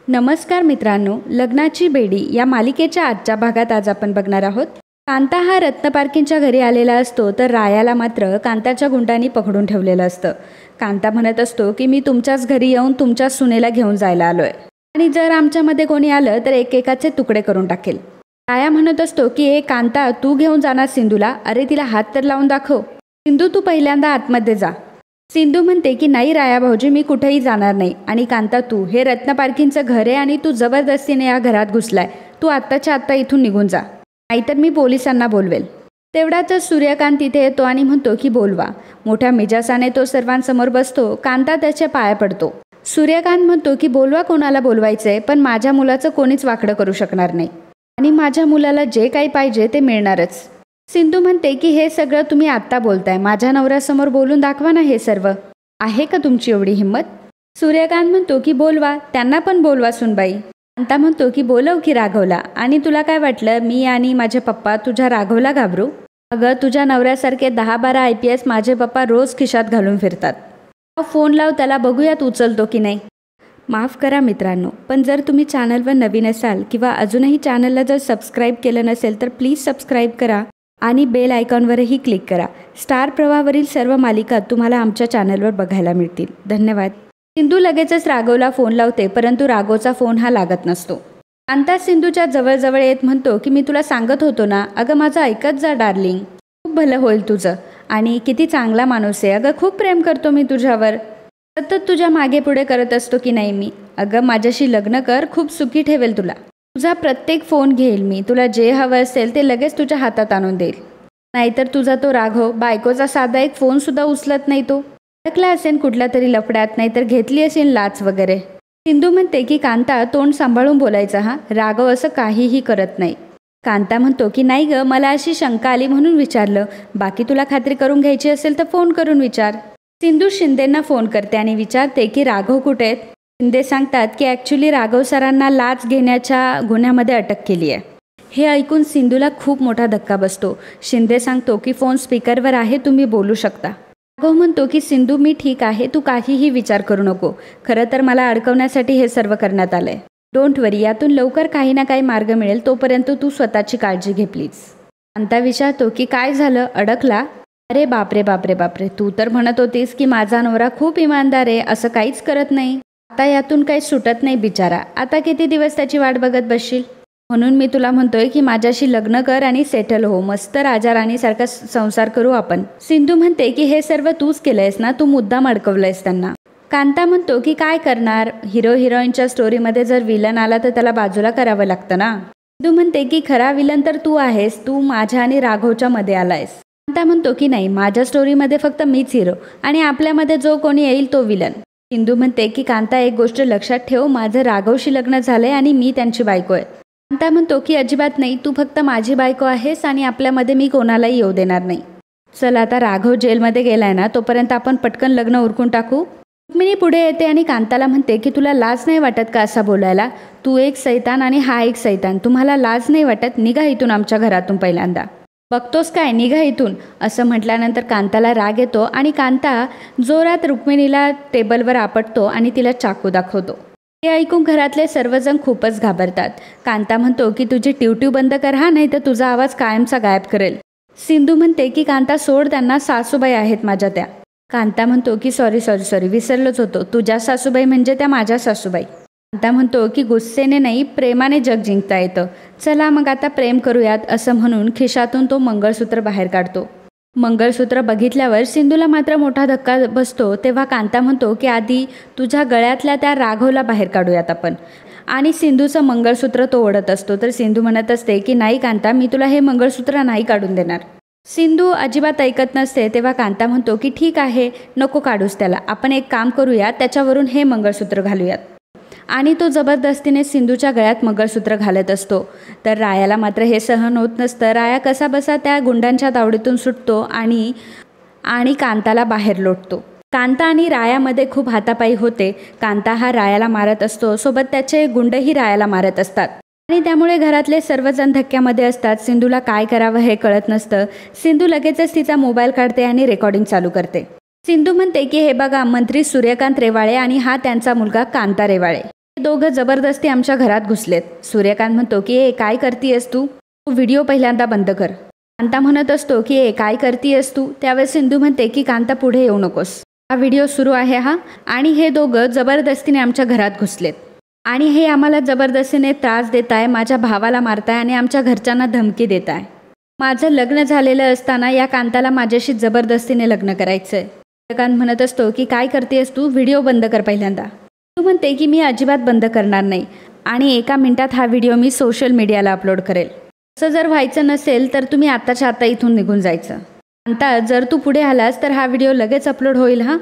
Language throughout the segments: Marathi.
नमस्कार मित्रांनो, लग्नाची बेडी या मालिकेच्या आजच्या भागात आज आपण बघणार आहोत. कांता हा रत्नपारखींच्या घरी आलेला असतो, तर रायाला मात्र कांताच्या गुंडांनी पकडून ठेवलेलं असतं. कांता म्हणत असतो की मी तुमच्याच घरी येऊन तुमच्या सुनेला घेऊन जायला आलोय आणि जर आमच्यामध्ये कोणी आलं तर एकेकाचे तुकडे करून टाकेल. राया म्हणत असतो की ए कांता, तू घेऊन जाणार सिंधूला? अरे तिला हात तर लावून दाखव. सिंधू, तू पहिल्यांदा आतमध्ये जा. सिंधू म्हणते की नाही राया भाऊजी, मी कुठेही जाणार नाही. आणि कांता, तू हे रत्नपारखींचं घर आहे आणि तू जबरदस्तीने या घरात घुसलाय. तू आत्ताच्या आत्ता इथून निघून जा, नाहीतर मी पोलिसांना बोलवेल. तेवढ्यातच सूर्यकांत तिथे येतो आणि म्हणतो की बोलवा. मोठ्या मिजासाने तो सर्वांसमोर बसतो. कांता त्याच्या पाया पडतो. सूर्यकांत म्हणतो की बोलवा, कोणाला बोलवायचंय, पण माझ्या मुलाचं कोणीच वाकडं करू शकणार नाही आणि माझ्या मुलाला जे काही पाहिजे ते मिळणारच. सिंधू म्हणते की हे सगळं तुम्ही आत्ता बोलताय, माझ्या नवऱ्यासमोर बोलून दाखवा ना. हे सर्व आहे का तुमची एवढी हिंमत? सूर्यकांत म्हणतो की बोलवा, त्यांना पण बोलवा सुनबाई. कांता म्हणतो की बोलव की राघवला. आणि तुला काय वाटलं मी आणि माझे पप्पा तुझ्या राघवला घाबरू? अगं, तुझ्या नवऱ्यासारखे 10-12 IPS माझे पप्पा रोज खिशात घालून फिरतात. फोन लाव त्याला, बघूयात उचलतो की नाही. माफ करा मित्रांनो, पण जर तुम्ही चॅनलवर नवीन असाल किंवा अजूनही चॅनलला जर सबस्क्राईब केलं नसेल तर प्लीज सबस्क्राईब करा आणि बेल आयकॉनवरही क्लिक करा. स्टार प्रवाहावरील सर्व मालिका तुम्हाला आमच्या चॅनलवर बघायला मिळतील. धन्यवाद. सिंधू लगेचच राघवला फोन लावते, परंतु राघवचा फोन हा लागत नसतो. कांता सिंधूच्या जवळजवळ येत म्हणतो की मी तुला सांगत होतो ना, अगं माझं ऐकत जा डार्लिंग, खूप भलं होईल तुझं. आणि किती चांगला माणूस आहे, अगं खूप प्रेम करतो मी तुझ्यावर, सतत तुझ्या मागे पुढे करत असतो की नाही मी. अगं माझ्याशी लग्न कर, खूप सुखी ठेवेल तुला. तुझा प्रत्येक फोन घेईल मी, तुला जे हवं असेल ते लगेच तुझ्या हातात आणून देईल. नाहीतर तुझा तो राघव बायकोचा साधा एक फोनसुद्धा उचलत नाही. तो अडकला असेल कुठल्या तरी लफड्यात, नाहीतर घेतली असेल लाच वगैरे. सिंधू म्हणते की कांता, तोंड सांभाळून बोलायचं हा, राघव असं काहीही करत नाही. कांता म्हणतो की नाही ग, मला अशी शंका आली म्हणून विचारलं, बाकी तुला खात्री करून घ्यायची असेल तर फोन करून विचार. सिंधू शिंदेंना फोन करते आणि विचारते की राघव कुठे आहेत. शिंदे सांगतात की ॲक्च्युली राघव सरांना लाच घेण्याच्या गुन्ह्यामध्ये अटक केली आहे. हे ऐकून सिंधूला खूप मोठा धक्का बसतो. शिंदे सांगतो की फोन स्पीकरवर आहे, तुम्ही बोलू शकता. राघव म्हणतो की सिंधू, मी ठीक आहे, तू काहीही विचार करू नको. खरं तर मला अडकवण्यासाठी हे सर्व करण्यात आलंय. डोंट वरी, यातून लवकर काही ना काही मार्ग मिळेल, तोपर्यंत तू स्वतःची काळजी घे प्लीज. कांता विचारतो की काय झालं, अडकला? अरे बापरे बापरे बापरे, तू तर म्हणत होतीस की माझा नवरा खूप इमानदार आहे, असं काहीच करत नाही. आता यातून काही सुटत नाही बिचारा. आता किती दिवस त्याची वाट बघत बसशील? म्हणून मी तुला म्हणतोय की माझ्याशी लग्न कर आणि सेटल हो, मस्त राजा राणीसारखा संसार करू आपण. सिंधू म्हणते की हे सर्व तूच केलंयस ना, तू मुद्दाम अडकवलंयस त्यांना. कांता म्हणतो की काय करणार, हिरो हिरोईनच्या स्टोरीमध्ये जर विलन आला तर त्याला बाजूला करावं लागतं ना. सिंधू म्हणते की खरा विलन तर तू आहेस, तू माझ्या आणि राघवच्या मध्ये आलायस. कांता म्हणतो की नाही, माझ्या स्टोरीमध्ये फक्त मीच हिरो आणि आपल्यामध्ये जो कोणी येईल तो विलन. सिंधू म्हणते की कांता, एक गोष्ट लक्षात ठेव, माझं राघवशी लग्न झालंय आणि मी त्यांची बायको आहे. कांता म्हणतो की अजिबात नाही, तू फक्त माझी बायको आहेस आणि आपल्यामध्ये मी कोणालाही येऊ देणार नाही. चल आता राघव जेलमध्ये गेलाय ना, तोपर्यंत आपण पटकन लग्न उरकून टाकू. रुक्मिणी पुढे येते आणि कांताला म्हणते की तुला लाज नाही वाटत का असा बोलायला? तू एक सैतान आणि हा एक सैतान, तुम्हाला लाज नाही वाटत? निघा इथून आमच्या घरातून पहिल्यांदा. बघतोस काय, निघा इथून, असं म्हटल्यानंतर कांताला राग येतो आणि कांता जोरात रुक्मिणीला टेबलवर आपटतो आणि तिला चाकू दाखवतो. हे ऐकून घरातले सर्वजण खूपच घाबरतात. कांता म्हणतो की तुझी टिवटिव बंद कर हा, नाही तर तुझा आवाज कायमचा गायब करेल. सिंधू म्हणते की कांता सोड त्यांना, सासूबाई आहेत माझ्या त्या. कांता म्हणतो की सॉरी विसरलोच होतो, तुझ्या सासूबाई म्हणजे त्या माझ्या सासूबाई. कांता म्हणतो की गुस्सेने नाही, प्रेमाने जग जिंकता येतं, चला मग आता प्रेम करूयात, असं म्हणून खिशातून तो मंगळसूत्र बाहेर काढतो. मंगळसूत्र बघितल्यावर सिंधूला मात्र मोठा धक्का बसतो. तेव्हा कांता म्हणतो की आधी तुझ्या गळ्यातल्या त्या राघवला बाहेर काढूयात आपण. आणि सिंधूचं मंगळसूत्र तो ओढत असतो, तर सिंधू म्हणत असते की नाही कांता, मी तुला हे मंगळसूत्र नाही काढून देणार. सिंधू अजिबात ऐकत नसते. तेव्हा कांता म्हणतो की ठीक आहे, नको काढूस त्याला, आपण एक काम करूया, त्याच्यावरून हे मंगळसूत्र घालूयात. आणि तो जबरदस्तीने सिंधूच्या गळ्यात मंगळसूत्र घालत असतो. तर रायाला मात्र हे सहन होत नसतं. राया कसा बसा त्या गुंडांच्या तावडीतून सुटतो आणि कांताला बाहेर लोटतो. कांता आणि रायामध्ये खूप हातापाई होते. कांता हा रायाला मारत असतो, सोबत त्याचे गुंडही रायाला मारत असतात आणि त्यामुळे घरातले सर्वजण धक्क्यामध्ये असतात. सिंधूला काय करावं हे कळत नसतं. सिंधू लगेचच तिचा मोबाईल काढते आणि रेकॉर्डिंग चालू करते. सिंधू म्हणते की हे बघा, मंत्री सूर्यकांत रेवाळे आणि हा त्यांचा मुलगा कांता रेवाळे, दोघं जबरदस्ती आमच्या घरात घुसलेत. सूर्यकांत म्हणतो की ए काय करतीयस तू? व्हिडिओ पहिल्यांदा बंद कर. कांता म्हणत असतो की ए काय करतीयस तू? त्यावेळेस सिंधू म्हणते की कांता पुढे येऊ नकोस, हा व्हिडिओ सुरू आहे हा. आणि हे दोघं जबरदस्तीने आमच्या घरात घुसलेत आणि हे आम्हाला जबरदस्तीने त्रास देत आहे, माझ्या भावाला मारताय आणि आमच्या घरच्यांना धमकी देत आहे. माझं लग्न झालेलं असताना या कांताला माझ्याशी जबरदस्तीने लग्न करायचं आहे. सूर्यकांत म्हणत असतो की काय करतेस तू? व्हिडिओ बंद कर पहिल्यांदा. तू म्हणते की मी अजिबात बंद करणार नाही आणि 1 मिनिटात हा व्हिडिओ मी सोशल मीडियाला अपलोड करेल. असं जर व्हायचं नसेल तर तुम्ही आत्ताच्या आत्ता इथून निघून जायचं. कांता जर तू पुढे आलास तर हा व्हिडिओ लगेच अपलोड होईल हा.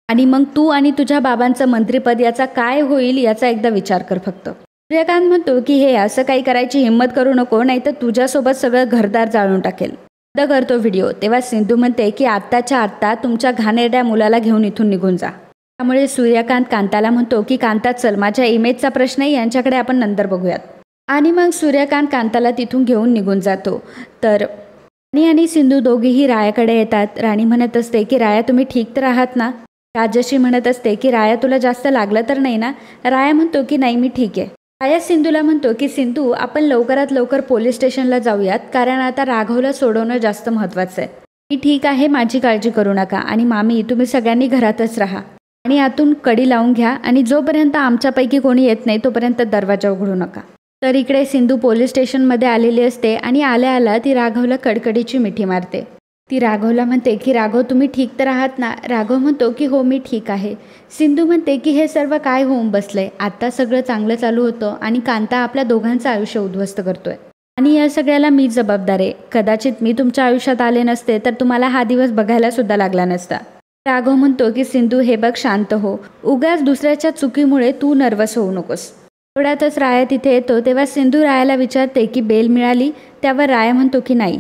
आणि मग तू आणि तुझ्या बाबांचं मंत्रिपद याचा काय होईल याचा एकदा विचार कर फक्त. सूर्यकांत म्हणतो की हे असं काही करायची हिंमत करू नको, नाही तर तुझ्यासोबत सगळं घरदार जाळून टाकेल. बंद करतो व्हिडिओ. तेव्हा सिंधू म्हणते की आत्ताच्या आत्ता तुमच्या घाणेरड्या मुलाला घेऊन इथून निघून जा. त्यामुळे सूर्यकांत कांताला म्हणतो की कांता चल, माझ्या इमेजचा प्रश्न आहे, यांच्याकडे आपण नंतर बघूयात. आणि मग सूर्यकांत कांताला तिथून घेऊन निघून जातो. तर राणी आणि सिंधू दोघीही रायाकडे येतात. राणी म्हणत असते की राया तुम्ही ठीक तर आहात ना? राजश्री म्हणत असते की राया तुला जास्त लागलं तर नाही ना? राया म्हणतो की नाही मी ठीक आहे. राया सिंधूला म्हणतो की सिंधू आपण लवकरात लवकर पोलीस स्टेशनला जाऊयात, कारण आता राघवला सोडवणं जास्त महत्त्वाचं आहे. मी ठीक आहे, माझी काळजी करू नका. आणि मामी तुम्ही सगळ्यांनी घरातच राहा आणि आतून कडी लावून घ्या आणि जोपर्यंत आमच्यापैकी कोणी येत नाही तोपर्यंत दरवाजा उघडू नका. तर इकडे सिंधू पोलीस स्टेशनमध्ये आलेली असते आणि आल्या आल्या ती राघवला कडकडीची मिठी मारते. ती राघवला म्हणते की राघव तुम्ही ठीक तर आहात ना? राघव म्हणतो की हो मी ठीक आहे. सिंधू म्हणते की हे सर्व काय होऊन बसलंय? आत्ता सगळं चांगलं चालू होतं आणि कांता आपल्या दोघांचं आयुष्य उद्ध्वस्त करतोय आणि या सगळ्याला मी जबाबदार आहे. कदाचित मी तुमच्या आयुष्यात आले नसते तर तुम्हाला हा दिवस बघायला सुद्धा लागला नसता. राघव म्हणतो की सिंधू हे बघ शांत हो, उगाच दुसऱ्याच्या चुकीमुळे तू नर्वस होऊ नकोस. थोड्यातच राया तिथे येतो. तेव्हा सिंधू रायाला विचारते की बेल मिळाली? त्यावर राया म्हणतो की नाही.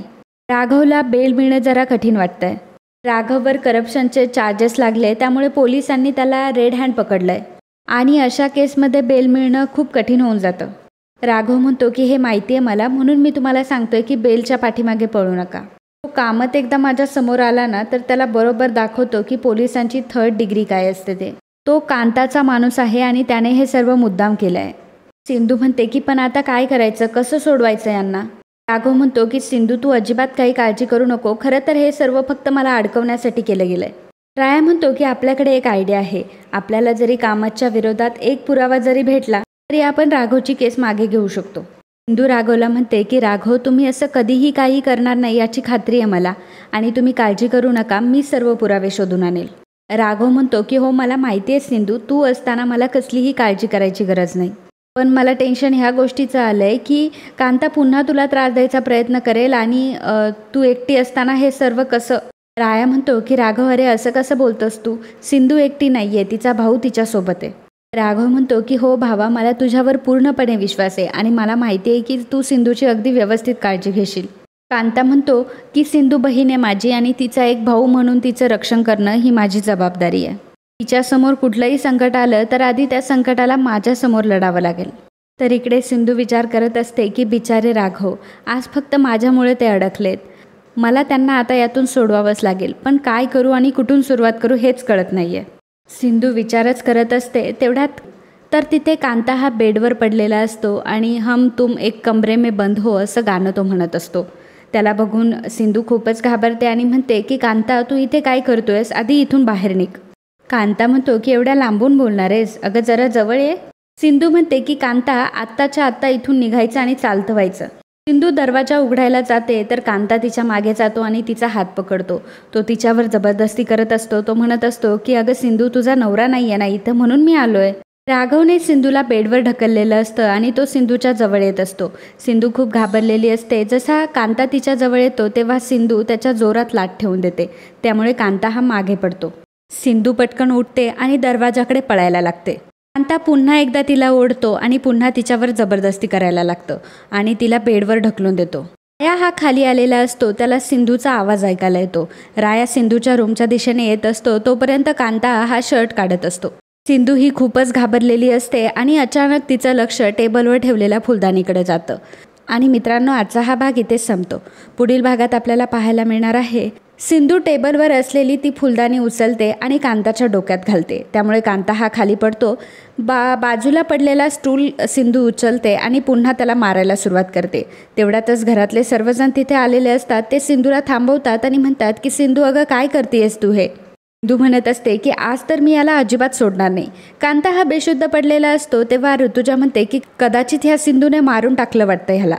राघवला बेल मिळणं जरा कठीण वाटतंय. राघववर करप्शनचे चार्जेस लागले, त्यामुळे पोलिसांनी त्याला रेड हँड पकडलंय आणि अशा केसमध्ये बेल मिळणं खूप कठीण होऊन जातं. राघव म्हणतो की हे माहिती आहे मला, म्हणून मी तुम्हाला सांगतोय की बेलच्या पाठीमागे पळू नका. तो कामत एकदा माझ्या समोर आला ना तर त्याला बरोबर दाखवतो की पोलिसांची 3rd डिग्री काय असते ते. तो कांताचा माणूस आहे आणि त्याने हे सर्व मुद्दाम केलं आहे. सिंधू म्हणते की पण आता काय करायचं, कसं सोडवायचं यांना? राघव म्हणतो की सिंधू तू अजिबात काही काळजी करू नको, खरं तर हे सर्व फक्त मला अडकवण्यासाठी केलं गेलं आहे. राया म्हणतो की आपल्याकडे एक आयडिया आहे. आपल्याला जरी कामतच्या विरोधात एक पुरावा जरी भेटला तरी आपण राघवची केस मागे घेऊ शकतो. सिंधू राघवला म्हणते की राघव तुम्ही असं कधीही काही करणार नाही याची खात्री आहे मला आणि तुम्ही काळजी करू नका, मी सर्व पुरावे शोधून आणेल. राघव म्हणतो की हो मला माहिती आहे सिंधू, तू असताना मला कसलीही काळजी करायची गरज नाही. पण मला टेन्शन ह्या गोष्टीचं आलं आहे की कांता पुन्हा तुला त्रास द्यायचा प्रयत्न करेल आणि तू एकटी असताना हे सर्व कसं? राया म्हणतो की राघव अरे असं कसं बोलतोस तू? सिंधू एकटी नाही आहे, तिचा भाऊ तिच्यासोबत आहे. राघव म्हणतो की हो भावा, मला तुझ्यावर पूर्णपणे विश्वास आहे आणि मला माहिती आहे की तू सिंधूची अगदी व्यवस्थित काळजी घेशील. कांता म्हणतो की सिंधू बहीण आहे माझी आणि तिचा एक भाऊ म्हणून तिचं रक्षण करणं ही माझी जबाबदारी आहे. तिच्यासमोर कुठलंही संकट आलं तर आधी त्या संकटाला माझ्यासमोर लढावं लागेल. तर इकडे सिंधू विचार करत असते की बिचारे राघव, आज फक्त माझ्यामुळे ते अडकलेत. मला त्यांना आता यातून सोडवावंच लागेल, पण काय करू आणि कुठून सुरुवात करू हेच कळत नाही आहे. सिंधू विचारच करत असते. तेवढ्यात तर तिथे कांता हा बेडवर पडलेला असतो आणि हम तुम एक कमरे में बंद हो असं गाणं तो म्हणत असतो. त्याला बघून सिंधू खूपच घाबरते आणि म्हणते की कांता तू इथे काय करतोयस, आधी इथून बाहेर निघ. कांता म्हणतो की एवढ्या लांबून बोलणार आहेस, अगं जरा जवळ ये. सिंधू म्हणते की कांता आत्ताच्या आत्ता इथून निघायचं आणि चालतं व्हायचं. सिंधू दरवाजा उघडायला जाते तर कांता तिच्या मागे जातो आणि तिचा हात पकडतो. तो तिच्यावर जबरदस्ती करत असतो. तो म्हणत असतो की अगं सिंधू तुझा नवरा नाही आहे ना इथं, म्हणून मी आलोय. राघवने सिंधूला बेडवर ढकललेलं असतं आणि तो सिंधूच्या जवळ येत असतो. सिंधू खूप घाबरलेली असते. जसा कांता तिच्या जवळ येतो तेव्हा सिंधू त्याच्या जोरात लाट ठेवून देते. त्यामुळे कांता हा मागे पडतो. सिंधू पटकन उठते आणि दरवाजाकडे पळायला लागते. कांता पुन्हा एकदा तिला ओढतो आणि पुन्हा तिच्यावर जबरदस्ती करायला लागतं आणि तिला बेडवर ढकलून देतो. राया हा खाली आलेला असतो. त्याला सिंधूचा आवाज ऐकायला येतो. राया सिंधूच्या रूमच्या दिशेने येत असतो. तोपर्यंत कांता हा शर्ट काढत असतो. सिंधू ही खूपच घाबरलेली असते आणि अचानक तिचं लक्ष टेबलवर ठेवलेल्या फुलदाणीकडे जातं. आणि मित्रांनो, आजचा हा भाग इथेच संपतो. पुढील भागात आपल्याला पाहायला मिळणार आहे सिंधू टेबलवर असलेली ती फुलदाणी उचलते आणि कांताच्या डोक्यात घालते. त्यामुळे कांता हा खाली पडतो. बाजूला पडलेला स्टूल सिंधू उचलते आणि पुन्हा त्याला मारायला सुरुवात करते. तेवढ्यातच घरातले सर्वजण तिथे आलेले असतात. ते सिंधूला थांबवतात आणि म्हणतात की सिंधू, अगं काय करतेयस तू हे? सिंधू म्हणत असते की आज तर मी याला अजिबात सोडणार नाही. कांता हा बेशुद्ध पडलेला असतो तेव्हा ऋतुजा म्हणते की कदाचित ह्या सिंधूने मारून टाकलं वाटतं ह्याला.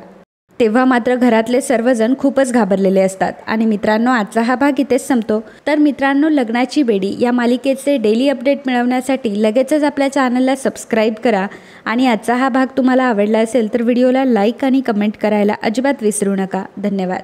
तेव्हा मात्र घरातले सर्वजण खूपच घाबरलेले असतात. आणि मित्रांनो, आजचा हा भाग इथेच संपतो. तर मित्रांनो, लग्नाची बेडी या मालिकेचे डेली अपडेट मिळवण्यासाठी लगेचच आपल्या चॅनलला सबस्क्राईब करा. आणि आजचा हा भाग तुम्हाला आवडला असेल तर व्हिडिओला लाईक आणि कमेंट करायला अजिबात विसरू नका. धन्यवाद.